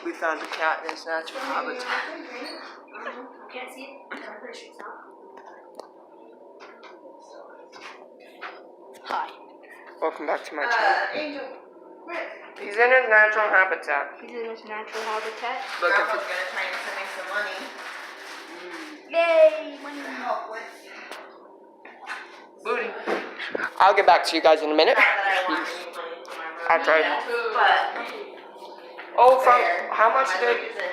We found a cat in its natural habitat. Can't see it. I'm pretty sure it's not. Hi. Welcome back to my channel. Angel. He's in his natural habitat. He's in his natural habitat. Grandpa's gonna try and send me some money. Yay! Money. To help with. Booty. I'll get back to you guys in a minute. Not that I want any money for my brother. That's right. But. Oh, from There. how much My did? leg is in.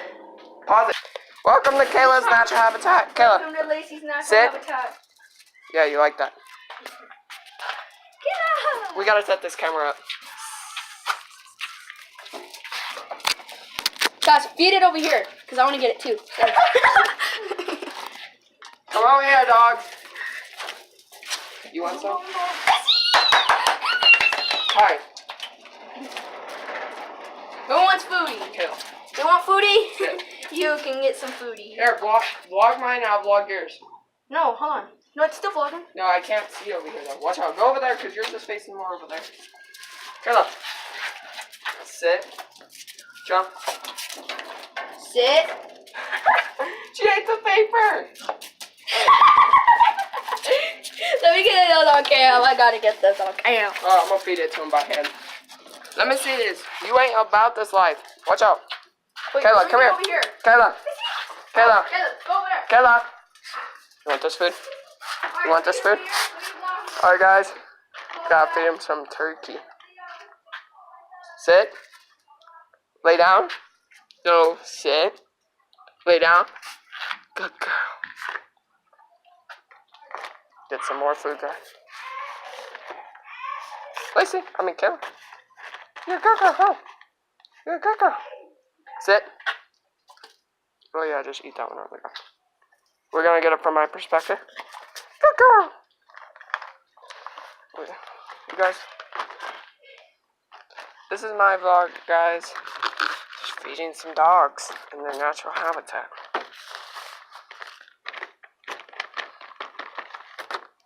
Pause it. Welcome to Kayla's natural habitat. Kayla, Welcome to Lacey's natural sit. habitat. Yeah, you like that? Get out! We gotta set this camera up. Guys, feed it over here, because I want to get it too. Come over here, dog. You want some? Hi. Who wants foodie? Kayla. You want foodie? Yeah. You can get some foodie. Here, vlog mine, I'll vlog yours. No, hold on. No, it's still vlogging. No, I can't see over here though. Watch out. Go over there because yours is facing more over there. Kayla. Sit. Jump. Sit. She ate the paper. Let me get it on cam. I gotta get this on cam. Oh, I'm gonna feed it to him by hand. Let me see this. You ain't about this life. Watch out. Wait, Kayla, let me come get here. over here. Kayla. Kayla. Kayla, go over there. Kayla. You want this food? You want this food? Alright guys. Gotta feed him some turkey. Sit. Lay down. No, sit. Lay down. Good girl. Get some more food, guys. Lacey, Kayla. You're a good girl, huh? You're a good girl. Sit. Oh yeah, just eat that one. We're gonna get it from my perspective. Good girl. You guys, this is my vlog, guys. Just feeding some dogs in their natural habitat.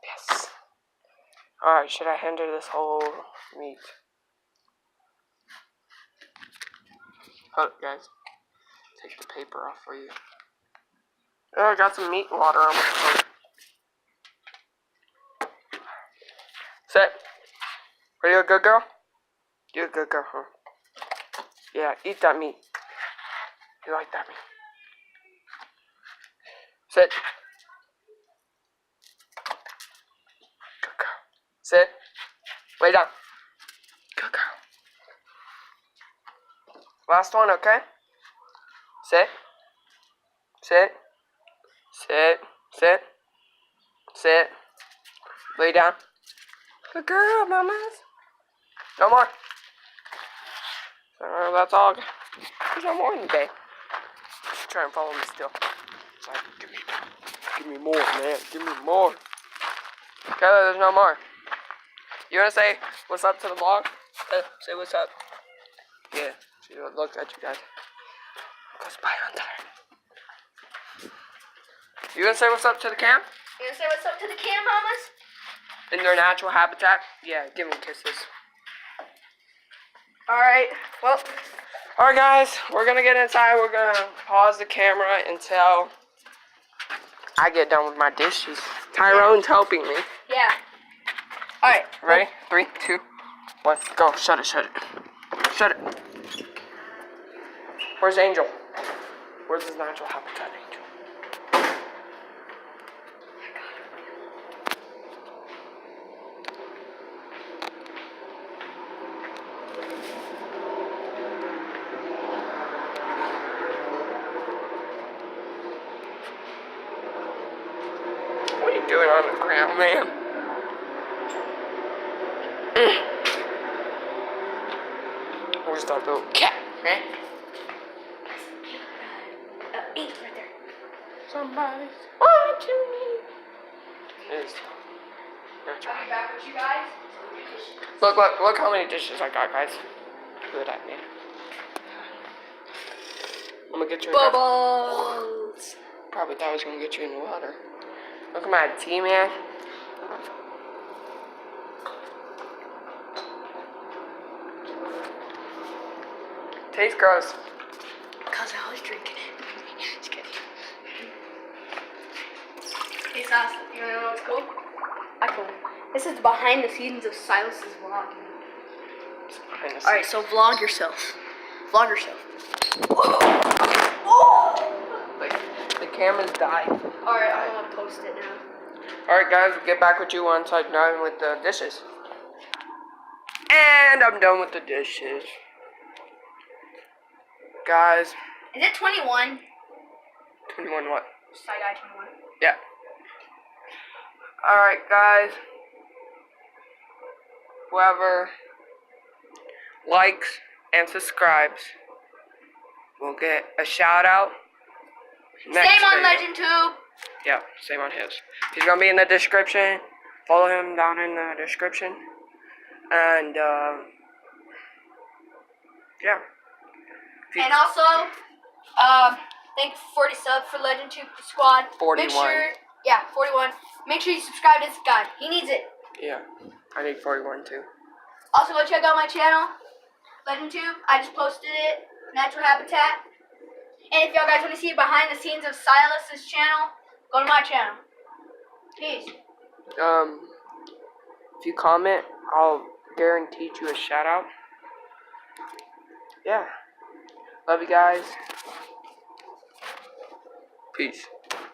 Yes. Alright, should I handle this whole meat? Hold up, guys. Take the paper off for you. Oh, I got some meat water on my phone. Sit. Are you a good girl? You're a good girl, huh? Yeah, eat that meat. You like that meat? Sit. Good girl. Sit. Lay down. Good girl. Last one, okay? Sit. Sit. Sit. Sit. Sit. Lay down. Good girl, mamas. No more. That's all. There's no more in the day. Just try and follow me still. It's like, give me more, man. Give me more. Okay, there's no more. You wanna say what's up to the vlog? Say what's up. Yeah. Look at you guys. Goes by on time. You gonna say what's up to the cam? You gonna say what's up to the cam, mamas? In their natural habitat? Yeah, give them kisses. Alright, well. Alright guys, we're gonna get inside. We're gonna pause the camera until I get done with my dishes. Tyrone's helping me. Yeah. Alright. Ready? 3, 2, 1, go. Shut it, shut it. Shut it. Where's Angel? Where's his natural habitat, Angel? What are you doing on the ground, man? Where's that little cat, man? 8 right there. Somebody's watching me. There's I'll be back with you guys. Look how many dishes I got, guys. Good at me. I'm gonna get you Bubbles. Probably thought I was gonna get you in the water. Look at my tea, man. tastes gross. Cause I was drinking it. Just kidding. Hey Sauce, you wanna know what's cool? I cool. This is behind the scenes of Silas's vlog. Alright, so vlog yourself. Vlog yourself. The camera's dying. Alright, I'm gonna post it now. Alright guys, we'll get back with you once I'm done with the dishes. And I'm done with the dishes. Guys. Is it 21? 21 what? Side-eye 21. Yeah. Alright guys. Whoever likes and subscribes will get a shout out. Same on LegendTube. Yeah, same on his. He's gonna be in the description. Follow him down in the description. And yeah. And also, thank you for 40 subs for LegendTube Squad. 41. Make sure, yeah, 41. Make sure you subscribe to this guy. He needs it. Yeah, I need 41 too. Also, go check out my channel, LegendTube. I just posted it, Natural Habitat. And if y'all guys want to see behind the scenes of Silas's channel, go to my channel. Peace. If you comment, I'll guarantee you a shout out. Yeah. Love you guys. Peace.